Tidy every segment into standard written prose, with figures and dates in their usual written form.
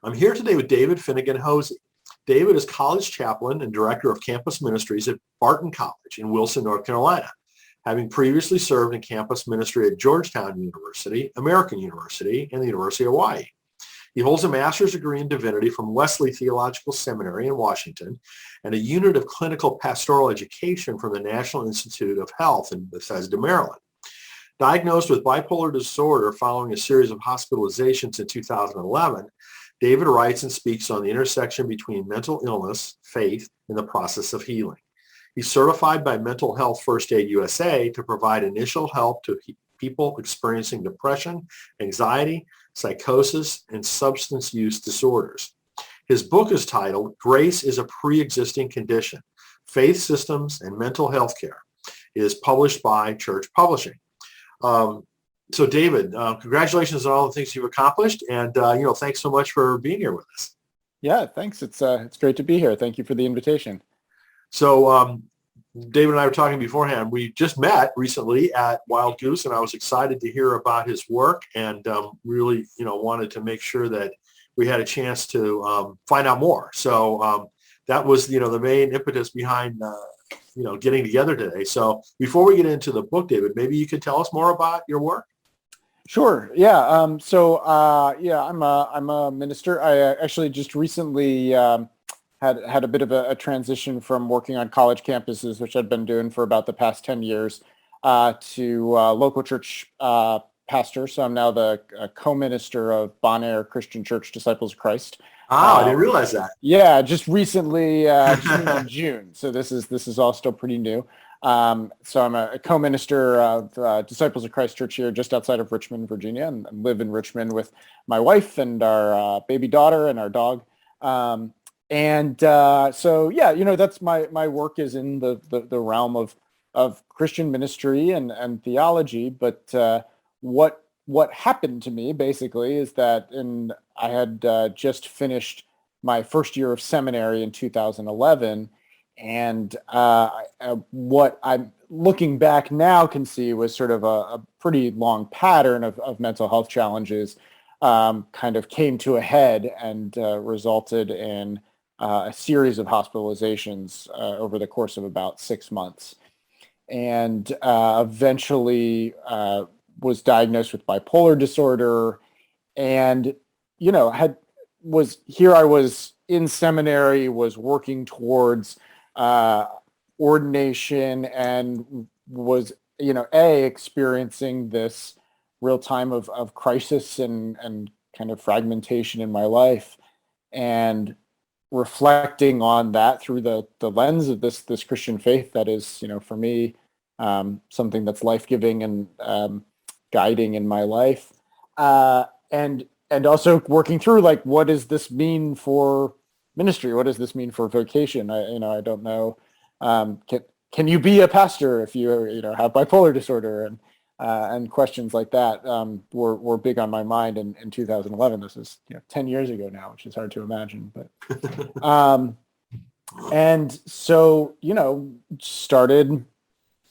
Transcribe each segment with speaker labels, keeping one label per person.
Speaker 1: I'm here today with David Finnegan-Hosey. David is college chaplain and director of campus ministries at Barton College in Wilson, North Carolina, having previously served in campus ministry at Georgetown University, American University, and the University of Hawaii. He holds a master's degree in divinity from Wesley Theological Seminary in Washington and a unit of clinical pastoral education from the National Institute of Health in Bethesda, Maryland. Diagnosed with bipolar disorder following a series of hospitalizations in 2011, David writes and speaks on the intersection between mental illness, faith, and the process of healing. He's certified by Mental Health First Aid USA to provide initial help to people experiencing depression, anxiety, psychosis, and substance use disorders. His book is titled Grace is a Pre-Existing Condition, Faith Systems and Mental Health Care. It is published by Church Publishing. So David, congratulations on all the things you've accomplished, and thanks so much for being here with us.
Speaker 2: Yeah, thanks. It's great to be here. Thank you for the invitation.
Speaker 1: So David and I were talking beforehand. We just met recently at Wild Goose, and I was excited to hear about his work, and really, wanted to make sure that we had a chance to find out more. So that was, the main impetus behind getting together today. So before we get into the book, David, maybe you could tell us more about your work.
Speaker 2: Sure. Yeah. I'm a minister. I actually just recently had a bit of a transition from working on college campuses, which I'd been doing for about the past 10 years, to local church pastor. So I'm now the co-minister of Bon Air Christian Church Disciples of Christ.
Speaker 1: I didn't realize that.
Speaker 2: Yeah, just recently, in June. So this is all still pretty new. So I'm a co-minister of Disciples of Christ Church here just outside of Richmond, Virginia, and live in Richmond with my wife and our baby daughter and our dog. That's my work is in the realm of Christian ministry and theology. But what happened to me basically is that I had just finished my first year of seminary in 2011. And what I'm looking back now can see was sort of a pretty long pattern of mental health challenges kind of came to a head and resulted in a series of hospitalizations over the course of about 6 months. And eventually was diagnosed with bipolar disorder and, I was in seminary, was working towards ordination and was, experiencing this real time of crisis and kind of fragmentation in my life, and reflecting on that through the lens of this Christian faith that is, for me, something that's life-giving and guiding in my life, and also working through what does this mean for ministry? What does this mean for vocation? I don't know. Can you be a pastor if you have bipolar disorder and questions like that were big on my mind in 2011. This is 10 years ago now, which is hard to imagine. But and so started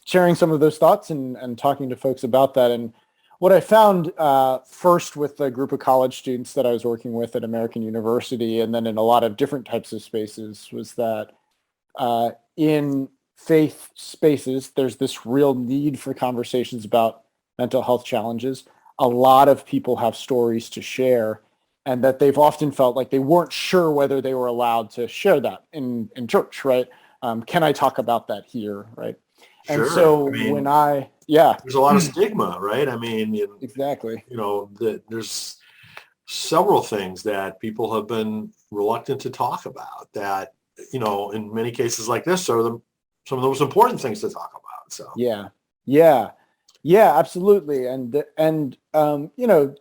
Speaker 2: sharing some of those thoughts and talking to folks about that. And what I found first with a group of college students that I was working with at American University, and then in a lot of different types of spaces, was that in faith spaces, there's this real need for conversations about mental health challenges. A lot of people have stories to share, and that they've often felt like they weren't sure whether they were allowed to share that in church, right? Can I talk about that here, right?
Speaker 1: Sure.
Speaker 2: And so
Speaker 1: there's a lot of stigma, right?
Speaker 2: Exactly.
Speaker 1: There's several things that people have been reluctant to talk about that, in many cases like this are some of the most important things to talk about. So yeah, absolutely. And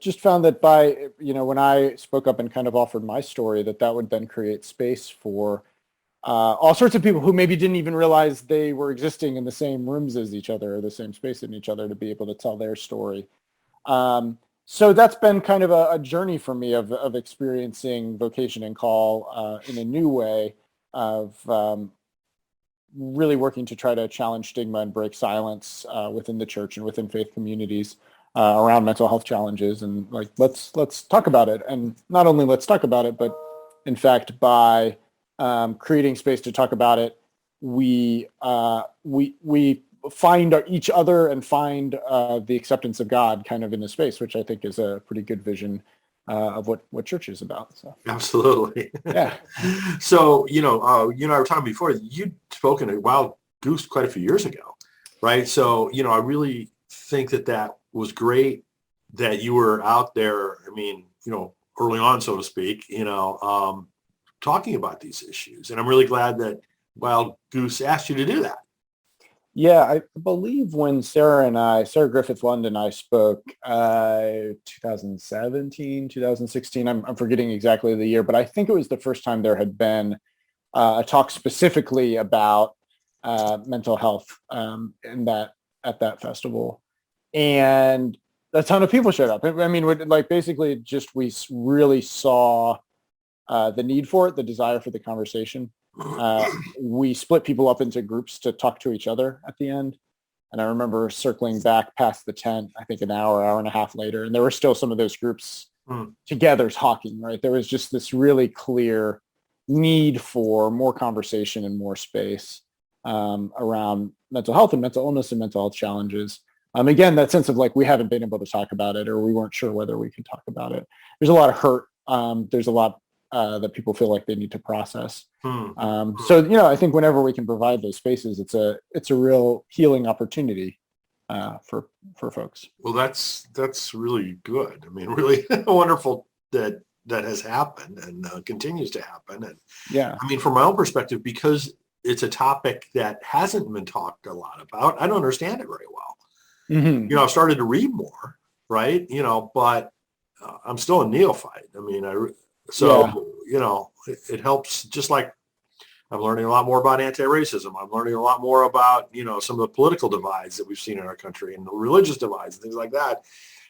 Speaker 1: just found that by, when I spoke up and kind of offered my story, that would then create space for all sorts of people who maybe didn't even realize they were existing in the same rooms as each other or the same space in each other to be able to tell their story. So that's been kind of a journey for me of experiencing vocation and call in a new way, of really working to try to challenge stigma and break silence within the church and within faith communities
Speaker 2: around mental health challenges, and like let's talk about it. And not only let's talk about it, but in fact, by creating space to talk about it, we find each other and find the acceptance of God kind of in the space, which I think is a pretty good vision of what church is about. So
Speaker 1: Absolutely.
Speaker 2: yeah.
Speaker 1: So, you and I were talking before, you'd spoken at Wild Goose quite a few years ago, right? So, I really think that was great that you were out there, I mean, early on, so to speak, talking about these issues. And I'm really glad that Wild Goose asked you to do that.
Speaker 2: Yeah, I believe when Sarah Griffith Lund and I spoke 2017, 2016, I'm forgetting exactly the year, but I think it was the first time there had been a talk specifically about mental health at that festival. And a ton of people showed up. I mean, basically just we really saw the need for it, the desire for the conversation. We split people up into groups to talk to each other at the end. And I remember circling back past the tent, I think an hour and a half later, and there were still some of those groups together talking, right? There was just this really clear need for more conversation and more space around mental health and mental illness and mental health challenges. Again, that sense of like, we haven't been able to talk about it, or we weren't sure whether we could talk about it. There's a lot of hurt. There's a lot that people feel like they need to process. So, I think whenever we can provide those spaces, it's a real healing opportunity for folks.
Speaker 1: Well, that's really good. I mean, really wonderful that has happened and continues to happen. And
Speaker 2: yeah,
Speaker 1: I mean, from my own perspective, because it's a topic that hasn't been talked a lot about, I don't understand it very well.
Speaker 2: Mm-hmm.
Speaker 1: I've started to read more, right? But I'm still a neophyte. I mean, it helps. Just like I'm learning a lot more about anti-racism. I'm learning a lot more about, some of the political divides that we've seen in our country and the religious divides and things like that.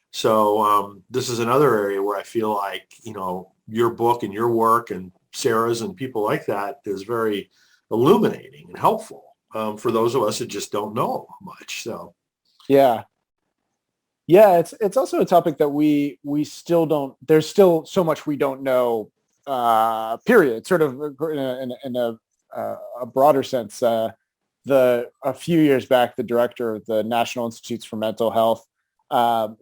Speaker 1: So this is another area where I feel like, your book and your work and Sarah's and people like that is very illuminating and helpful for those of us that just don't know much. So.
Speaker 2: Yeah, it's also a topic that we still don't. There's still so much we don't know. Period. Sort of in a broader sense. A few years back, the director of the National Institutes for Mental Health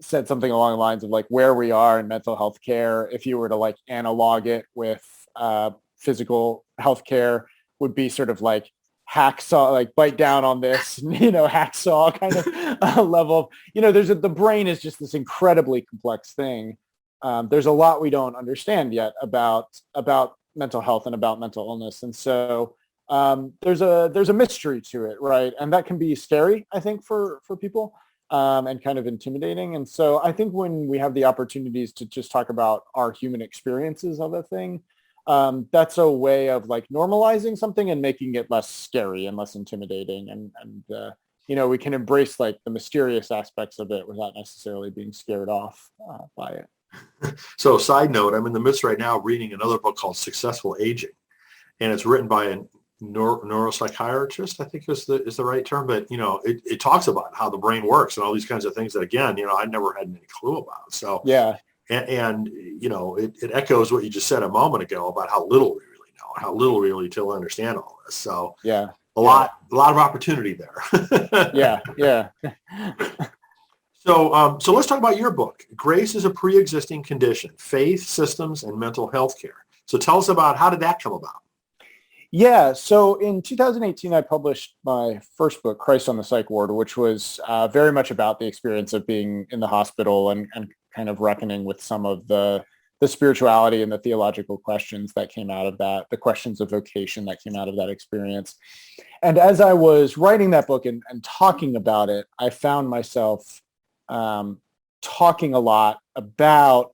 Speaker 2: said something along the lines of like where we are in mental health care. If you were to like analog it with physical health care, would be sort of like hacksaw, like bite down on this, hacksaw kind of level. The brain is just this incredibly complex thing. There's a lot we don't understand yet about mental health and about mental illness. And so there's a mystery to it, right? And that can be scary, I think, for people and kind of intimidating. And so I think when we have the opportunities to just talk about our human experiences of a thing, that's a way of like normalizing something and making it less scary and less intimidating. And we can embrace like the mysterious aspects of it without necessarily being scared off by it.
Speaker 1: So side note, I'm in the midst right now of reading another book called Successful Aging, and it's written by a neuropsychiatrist, I think is the right term, but it talks about how the brain works and all these kinds of things that again, I never had any clue about. So yeah. And it echoes what you just said a moment ago about how little we really know, how little we really till understand all this. So
Speaker 2: yeah,
Speaker 1: a lot of opportunity there.
Speaker 2: Yeah.
Speaker 1: So let's talk about your book. Grace is a Pre-Existing Condition: Faith, Systems, and Mental Health Care. So tell us about how did that come about?
Speaker 2: Yeah, so in 2018, I published my first book, Christ on the Psych Ward, which was very much about the experience of being in the hospital and kind of reckoning with some of the spirituality and the theological questions that came out of that, the questions of vocation that came out of that experience. And as I was writing that book and talking about it, I found myself talking a lot about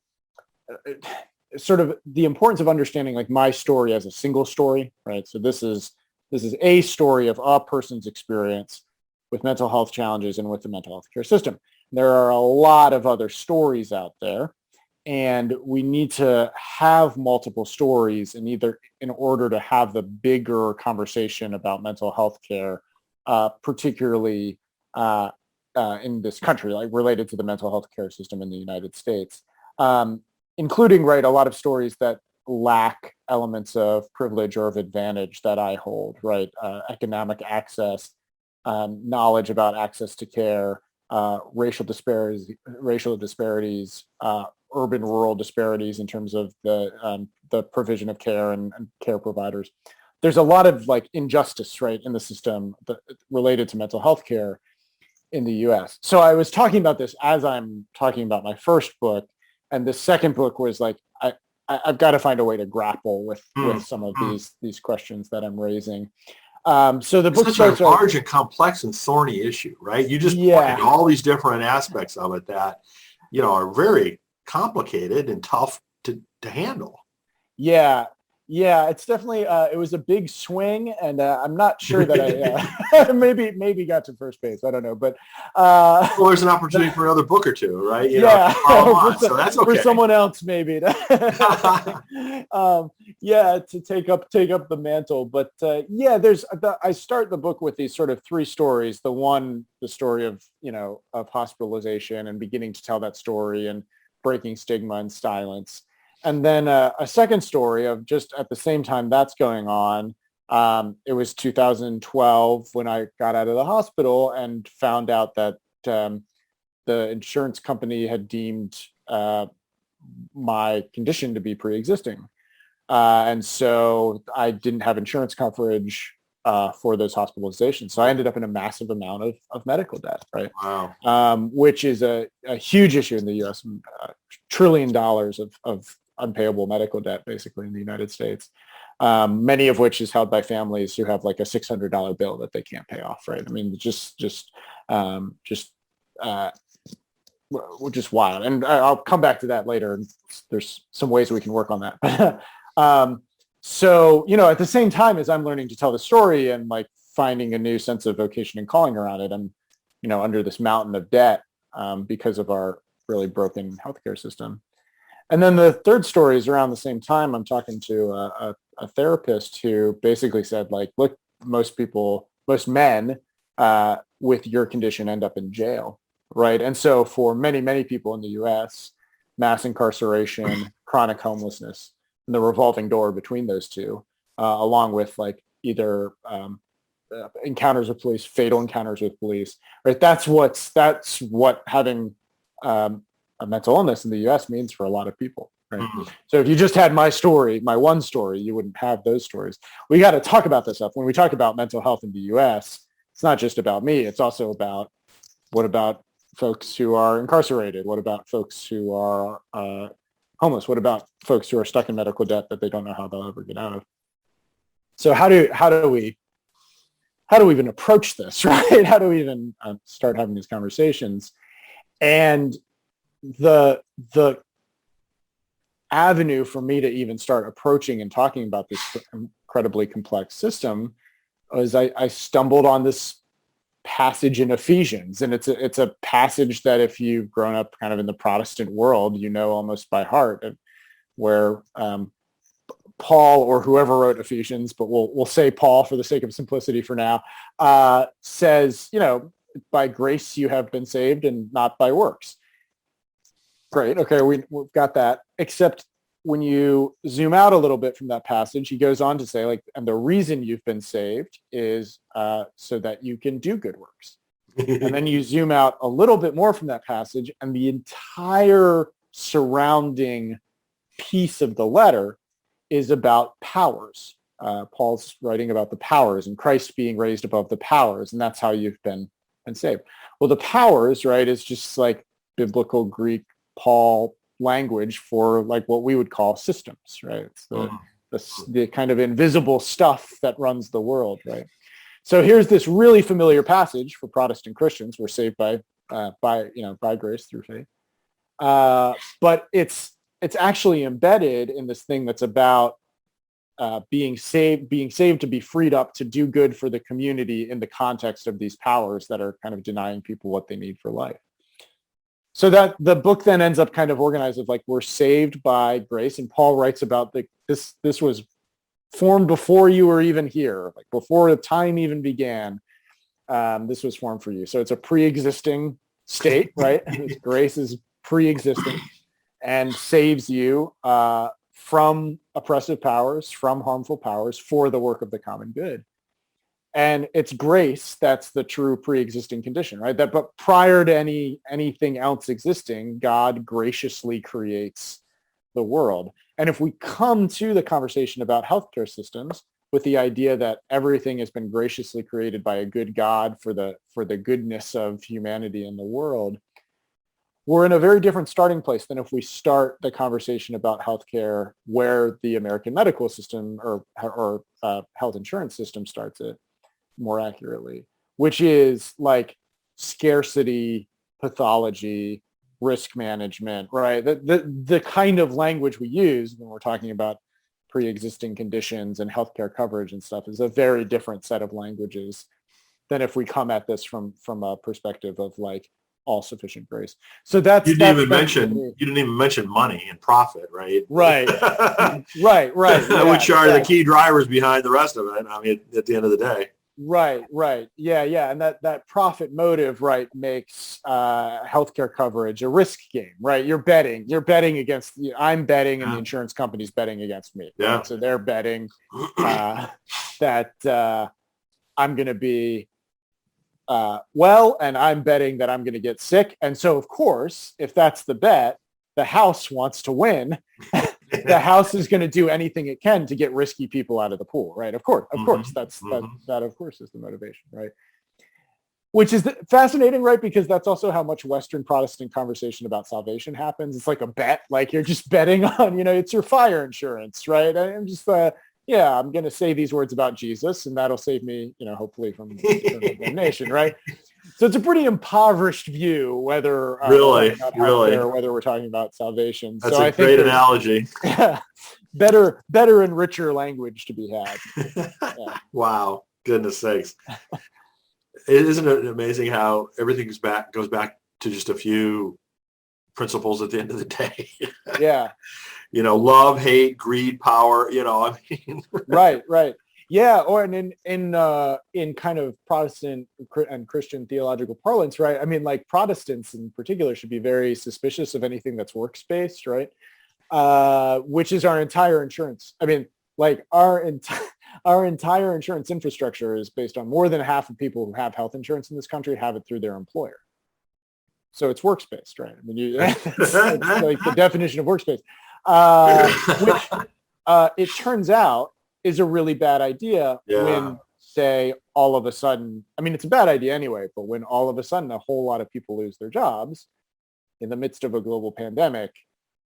Speaker 2: sort of the importance of understanding like my story as a single story, right? So this is a story of a person's experience with mental health challenges and with the mental health care system. There are a lot of other stories out there, and we need to have multiple stories in order to have the bigger conversation about mental health care, particularly in this country, like related to the mental health care system in the United States, including, right, a lot of stories that lack elements of privilege or of advantage that I hold, right? Economic access, knowledge about access to care, racial disparities, urban-rural disparities in terms of the provision of care and care providers. There's a lot of like injustice, right, in the system related to mental health care in the U.S. So I was talking about this as I'm talking about my first book, and the second book was like I've got to find a way to grapple with some of these questions that I'm raising. So the book
Speaker 1: starts a large and complex and thorny issue, right? You just pointed all these different aspects of it that are very complicated and tough to handle.
Speaker 2: Yeah, it's definitely it was a big swing, and I'm not sure that I maybe got to first base. I don't know, but
Speaker 1: well, there's an opportunity for another book or two, right? So that's okay.
Speaker 2: For someone else, maybe. To take up the mantle. But I start the book with these sort of three stories. The story of of hospitalization and beginning to tell that story and breaking stigma and silence. And then a second story of just at the same time that's going on. It was 2012 when I got out of the hospital and found out that the insurance company had deemed my condition to be pre-existing. And so I didn't have insurance coverage for those hospitalizations. So I ended up in a massive amount of medical debt, right?
Speaker 1: Wow.
Speaker 2: Which is a huge issue in the U.S., $1 trillion of unpayable medical debt, basically, in the United States, many of which is held by families who have like a $600 bill that they can't pay off, right? I mean, just wild. And I'll come back to that later. There's some ways we can work on that. So, at the same time as I'm learning to tell the story and like finding a new sense of vocation and calling around it, I'm, under this mountain of debt because of our really broken healthcare system. And then the third story is around the same time. I'm talking to a therapist who basically said, like, look, most men with your condition end up in jail, right? And so for many, many people in the U.S., mass incarceration, chronic homelessness, and the revolving door between those two, along with like either encounters with police, fatal encounters with police, right? That's what having a mental illness in the U.S. means for a lot of people, right? Mm-hmm. So if you just had my one story, you wouldn't have those stories. We got to talk about this stuff. When we talk about mental health in the U.S., it's not just about me. It's also about what about folks who are incarcerated? What about folks who are homeless? What about folks who are stuck in medical debt that they don't know how they'll ever get out of? So how do we even approach this, right? How do we even start having these conversations? And the avenue for me to even start approaching and talking about this incredibly complex system was I stumbled on this passage in Ephesians, and it's a passage that if you've grown up kind of in the Protestant world, almost by heart, where Paul, or whoever wrote Ephesians, but we'll say Paul for the sake of simplicity for now, says, by grace you have been saved and not by works. Great. Okay, we've got that. Except when you zoom out a little bit from that passage, he goes on to say, like, and the reason you've been saved is so that you can do good works. And then you zoom out a little bit more from that passage, and the entire surrounding piece of the letter is about powers. Paul's writing about the powers and Christ being raised above the powers, and that's how you've been saved. Well, the powers, right, is just like biblical Greek Paul language for like what we would call systems, right? It's the kind of invisible stuff that runs the world, right? So here's this really familiar passage for Protestant Christians. We're saved by grace through faith, but it's actually embedded in this thing that's about being saved to be freed up to do good for the community in the context of these powers that are kind of denying people what they need for life. So that the book then ends up kind of organized of like, we're saved by grace. And Paul writes about this was formed before you were even here, like before the time even began. this was formed for you. So it's a pre-existing state, right? Grace is pre-existing and saves you from oppressive powers, from harmful powers for the work of the common good. And it's grace that's the true pre-existing condition, right? But prior to anything else existing, God graciously creates the world. And if we come to the conversation about healthcare systems with the idea that everything has been graciously created by a good God for the goodness of humanity and the world, we're in a very different starting place than if we start the conversation about healthcare where the American medical system or health insurance system starts it more accurately, which is like scarcity, pathology, risk management, right? The kind of language we use when we're talking about pre-existing conditions and healthcare coverage and stuff is a very different set of languages than if we come at this from a perspective of like all sufficient grace. So you didn't
Speaker 1: even mention money and profit, right?
Speaker 2: Right. Right. Yeah,
Speaker 1: which are the key drivers behind the rest of it. I mean, at the end of the day.
Speaker 2: Right. Yeah. And that profit motive, right, makes healthcare coverage a risk game, right? You're betting against, I'm betting and the insurance company's betting against me.
Speaker 1: Yeah.
Speaker 2: Right? So they're betting that I'm going to be well, and I'm betting that I'm going to get sick. And so, of course, if that's the bet, the house wants to win. The house is going to do anything it can to get risky people out of the pool, right? Of course, that of course is the motivation, right? Which is fascinating, right? Because that's also how much Western Protestant conversation about salvation happens. It's like a bet, like you're just betting on, it's your fire insurance, right? I'm just, I'm going to say these words about Jesus, and that'll save me, hopefully from eternal damnation, right? So it's a pretty impoverished view, whether
Speaker 1: really,
Speaker 2: or whether we're talking about salvation.
Speaker 1: That's a great analogy.
Speaker 2: Better and richer language to be had. Yeah.
Speaker 1: Wow, goodness sakes! Isn't it amazing how everything goes back to just a few principles at the end of the day?
Speaker 2: Yeah.
Speaker 1: Love, hate, greed, power. I mean,
Speaker 2: right. Yeah, or in kind of Protestant and Christian theological parlance, right? I mean, like Protestants in particular should be very suspicious of anything that's works-based, right? Which is our entire insurance. I mean, like our entire insurance infrastructure is based on more than half of people who have health insurance in this country have it through their employer. So it's works-based, right? I mean, it's like the definition of works-based, which it turns out is a really bad idea when, say, all of a sudden, I mean, it's a bad idea anyway, but when all of a sudden a whole lot of people lose their jobs in the midst of a global pandemic,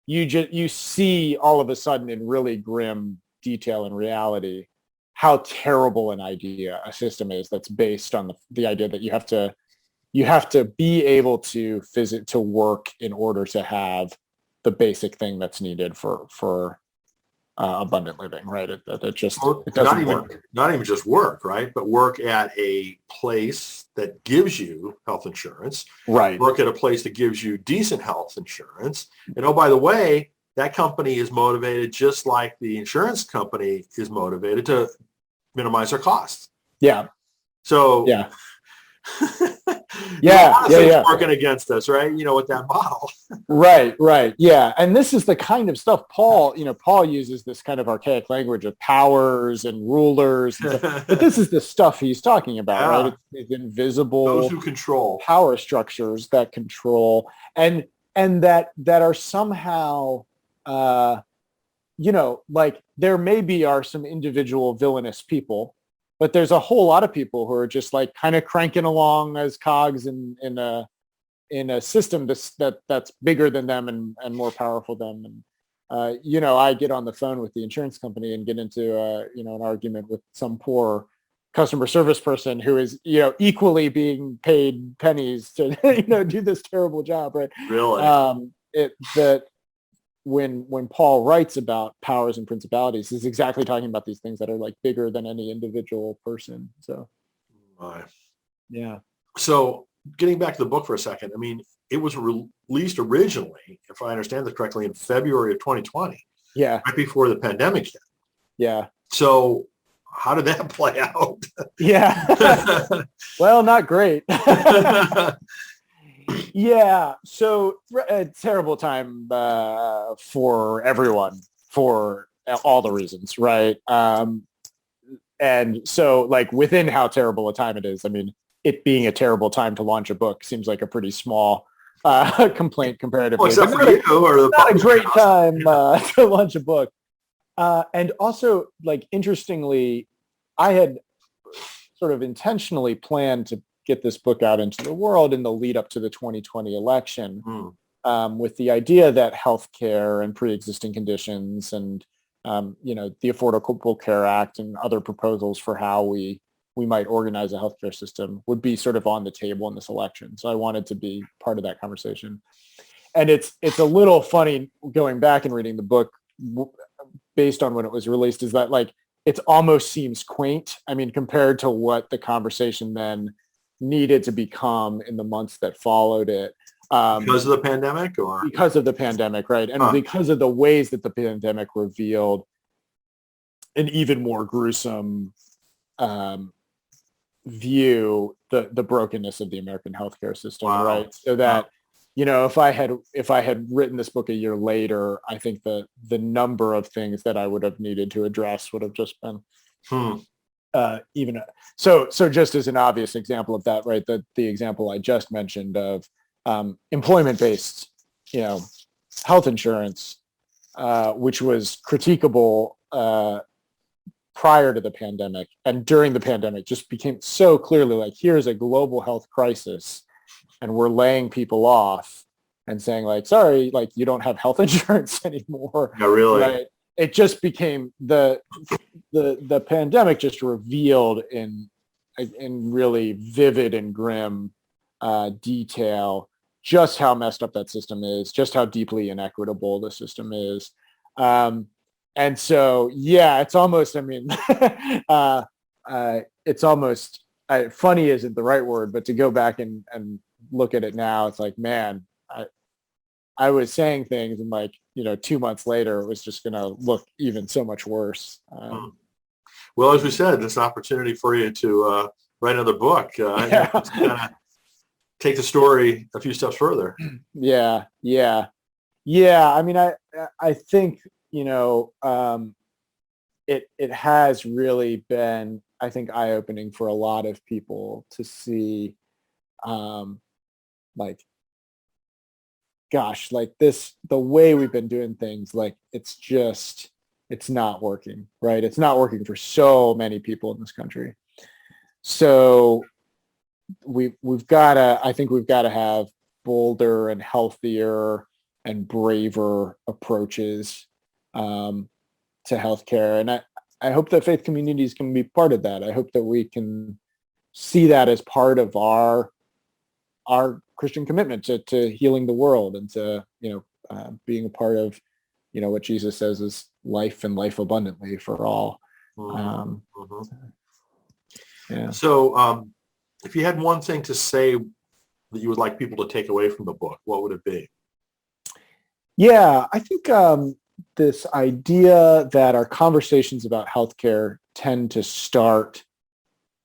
Speaker 2: you see all of a sudden in really grim detail and reality how terrible an idea a system is that's based on the idea that you have to be able to work in order to have the basic thing that's needed for abundant living, right? It doesn't work.
Speaker 1: Not even just work, right? But work at a place that gives you health insurance.
Speaker 2: Right.
Speaker 1: Work at a place that gives you decent health insurance. And oh, by the way, that company is motivated just like the insurance company is motivated to minimize their costs.
Speaker 2: Yeah.
Speaker 1: So
Speaker 2: yeah.
Speaker 1: Working against us, right? With that model.
Speaker 2: Right. Yeah. And this is the kind of stuff Paul uses this kind of archaic language of powers and rulers. And stuff. But this is the stuff he's talking about, right? It's invisible.
Speaker 1: Those who control.
Speaker 2: Power structures that control and that are somehow, like there maybe are some individual villainous people, but there's a whole lot of people who are just like kind of cranking along as cogs in a system that's bigger than them and more powerful than them. And I get on the phone with the insurance company and get into an argument with some poor customer service person who is equally being paid pennies to do this terrible job, right?
Speaker 1: Really?
Speaker 2: When Paul writes about powers and principalities, he's exactly talking about these things that are like bigger than any individual person. So, yeah.
Speaker 1: So getting back to the book for a second, I mean, it was released originally, if I understand this correctly, in February of 2020.
Speaker 2: Yeah.
Speaker 1: Right before the pandemic hit.
Speaker 2: Yeah.
Speaker 1: So how did that play out?
Speaker 2: Yeah. Well, not great. Yeah. So a terrible time for everyone for all the reasons, right? And so like within how terrible a time it is, I mean, it being a terrible time to launch a book seems like a pretty small complaint comparatively.
Speaker 1: Well, except for you or the
Speaker 2: not a great time to launch a book. And also, like, interestingly, I had sort of intentionally planned to get this book out into the world in the lead up to the 2020 election, with the idea that healthcare and pre-existing conditions and the Affordable Care Act and other proposals for how we might organize a healthcare system would be sort of on the table in this election. So I wanted to be part of that conversation. And it's a little funny going back and reading the book based on when it was released, is that like it almost seems quaint. I mean, compared to what the conversation then needed to become in the months that followed it.
Speaker 1: Because of the pandemic, or
Speaker 2: because of the pandemic, right? And because of the ways that the pandemic revealed an even more gruesome view, the brokenness of the American healthcare system, right? So that, if I had written this book a year later, I think the number of things that I would have needed to address would have just been even so just as an obvious example of that, right? The example I just mentioned of employment-based, health insurance, which was critiquable prior to the pandemic, and during the pandemic just became so clearly like, here's a global health crisis and we're laying people off and saying like, sorry, like you don't have health insurance anymore.
Speaker 1: Yeah, really.
Speaker 2: Right? It just became the pandemic just revealed in really vivid and grim detail just how messed up that system is, just how deeply inequitable the system is. And so, yeah, it's almost, I mean, it's almost, funny isn't the right word, but to go back and look at it now, it's like, man, I was saying things and like, 2 months later, it was just going to look even so much worse.
Speaker 1: Well, as we said, it's an opportunity for you to write another book.
Speaker 2: Yeah.
Speaker 1: Kind of take the story a few steps further.
Speaker 2: Yeah. I mean, I think, it has really been, I think, eye-opening for a lot of people to see, like, gosh, like this, the way we've been doing things, like it's not working, right? It's not working for so many people in this country. So we've got to have bolder and healthier and braver approaches to healthcare. And I hope that faith communities can be part of that. I hope that we can see that as part of our Christian commitment to healing the world and to, being a part of, what Jesus says is life and life abundantly for all. Yeah.
Speaker 1: So if you had one thing to say that you would like people to take away from the book, what would it be?
Speaker 2: Yeah, I think this idea that our conversations about healthcare tend to start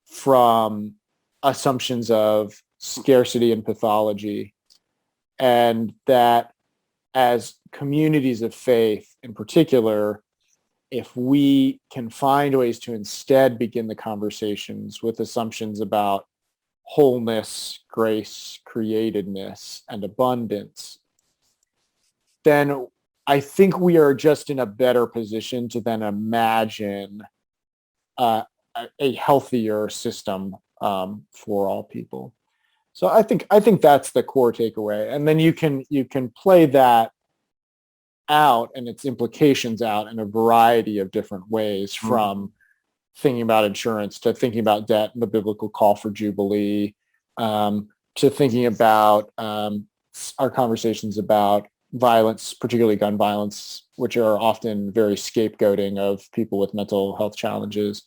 Speaker 2: from assumptions of scarcity and pathology, and that as communities of faith in particular, if we can find ways to instead begin the conversations with assumptions about wholeness, grace, createdness, and abundance, then I think we are just in a better position to then imagine a healthier system for all people. So I think that's the core takeaway, and then you can play that out and its implications out in a variety of different ways, from thinking about insurance to thinking about debt and the biblical call for jubilee, to thinking about our conversations about violence, particularly gun violence, which are often very scapegoating of people with mental health challenges.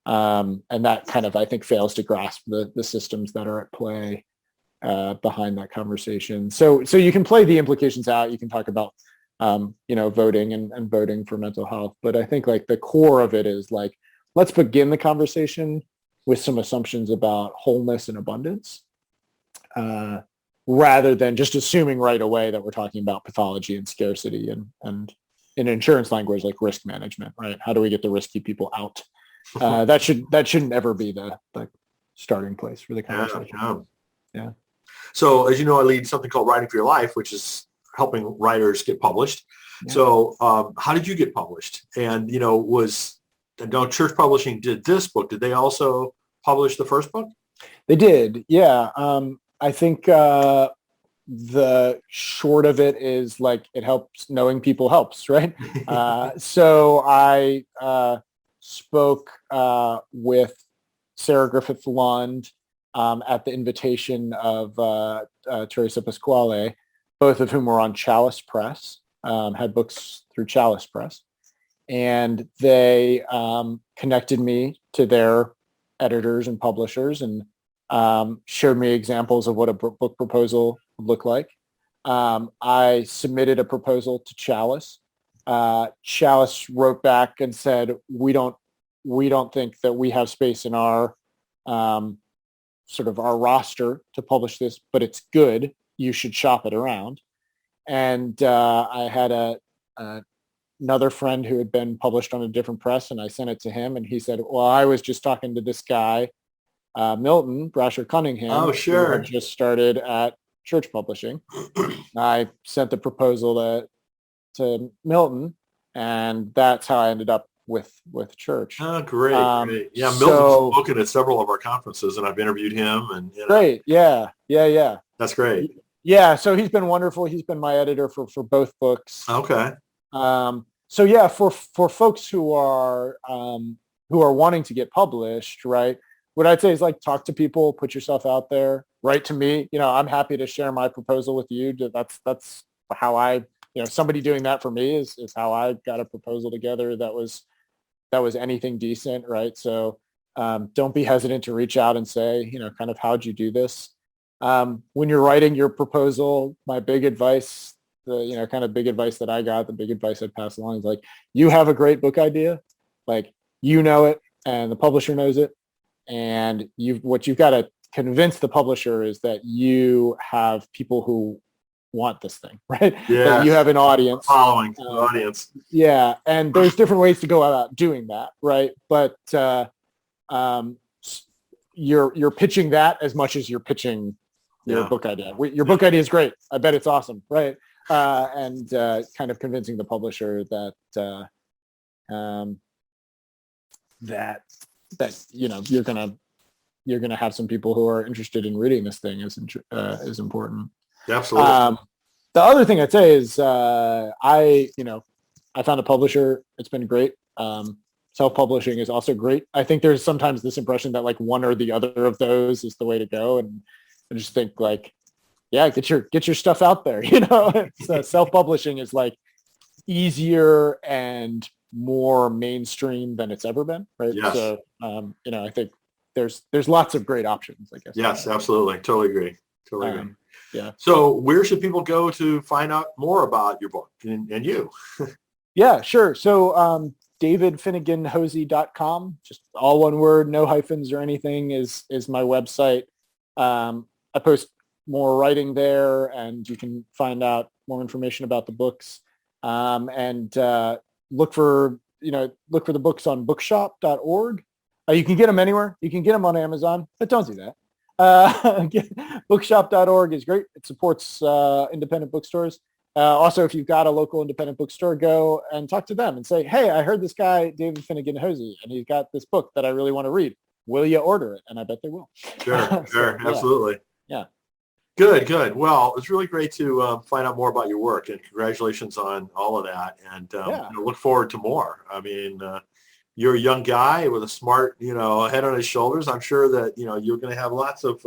Speaker 2: And that kind of, I think, fails to grasp the systems that are at play behind that conversation. So you can play the implications out. You can talk about, voting and voting for mental health. But I think like the core of it is like, let's begin the conversation with some assumptions about wholeness and abundance, rather than just assuming right away that we're talking about pathology and scarcity and in insurance language, like risk management, right? How do we get the risky people out? That shouldn't ever be the starting place for the conversation. Yeah.
Speaker 1: So as you know, I lead something called Writing for Your Life, which is helping writers get published. Yeah. So how did you get published? And, Church Publishing did this book. Did they also publish the first book?
Speaker 2: They did. Yeah. I think the short of it is like it helps, knowing people helps, right? So I spoke with Sarah Griffith Lund at the invitation of Teresa Pasquale, both of whom were on Chalice Press, had books through Chalice Press. And they connected me to their editors and publishers and showed me examples of what a book proposal would look like. I submitted a proposal to Chalice. Chalice wrote back and said, we don't think that we have space in our sort of our roster to publish this, but it's good. You should shop it around. And I had another friend who had been published on a different press, and I sent it to him, and he said, well, I was just talking to this guy, Milton Brasher Cunningham.
Speaker 1: Oh, sure.
Speaker 2: Who had just started at Church Publishing. I sent the proposal to Milton, and that's how I ended up with Church.
Speaker 1: Oh, great. Yeah, Milton's spoken at several of our conferences, and I've interviewed him. And
Speaker 2: great. Yeah.
Speaker 1: That's great.
Speaker 2: Yeah, so he's been wonderful. He's been my editor for both books.
Speaker 1: Okay.
Speaker 2: So yeah, for folks who are wanting to get published, right? What I'd say is like talk to people, put yourself out there, write to me. I'm happy to share my proposal with you. That's how I, somebody doing that for me is how I got a proposal together that was anything decent, right? So don't be hesitant to reach out and say, kind of how'd you do this? When you're writing your proposal, my big advice, the big advice that I got, the big advice I'd pass along is like, you have a great book idea, like, it and the publisher knows it. And what you've got to convince the publisher is that you have people who want this thing, right?
Speaker 1: Yeah.
Speaker 2: That you have an audience.
Speaker 1: Following audience.
Speaker 2: Yeah. And there's different ways to go about doing that, right? But you're pitching that as much as you're pitching your book idea. Your book idea is great. I bet it's awesome, right? And kind of convincing the publisher that you're gonna have some people who are interested in reading this thing is important.
Speaker 1: Absolutely.
Speaker 2: The other thing I'd say is I found a publisher. It's been great. Self-publishing is also great. I think there's sometimes this impression that like one or the other of those is the way to go, and I just think like, yeah, get your stuff out there. Self-publishing is like easier and more mainstream than it's ever been, right?
Speaker 1: Yes.
Speaker 2: So I think there's lots of great options, I guess.
Speaker 1: Yes, absolutely. Totally agree.
Speaker 2: Yeah.
Speaker 1: So where should people go to find out more about your book and you?
Speaker 2: Yeah, sure. So davidfinnegan-hosey.com, just all one word, no hyphens or anything, is my website. I post more writing there, and you can find out more information about the books. And look for the books on bookshop.org. You can get them anywhere. You can get them on Amazon, but don't do that. Bookshop.org is great. It supports independent bookstores. Also, if you've got a local independent bookstore, go and talk to them and say, hey, I heard this guy, David Finnegan-Hosey, and he's got this book that I really want to read. Will you order it? And I bet they will.
Speaker 1: Sure, sure. Absolutely.
Speaker 2: Yeah.
Speaker 1: Good. Well, it's really great to find out more about your work, and congratulations on all of that. And look forward to more. I mean, you're a young guy with a smart, head on his shoulders. I'm sure that, you're going to have lots of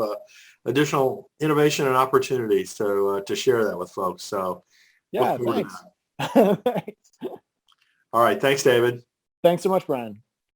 Speaker 1: additional innovation and opportunities to share that with folks. So
Speaker 2: yeah, thanks.
Speaker 1: All right. Thanks, David.
Speaker 2: Thanks so much, Brian.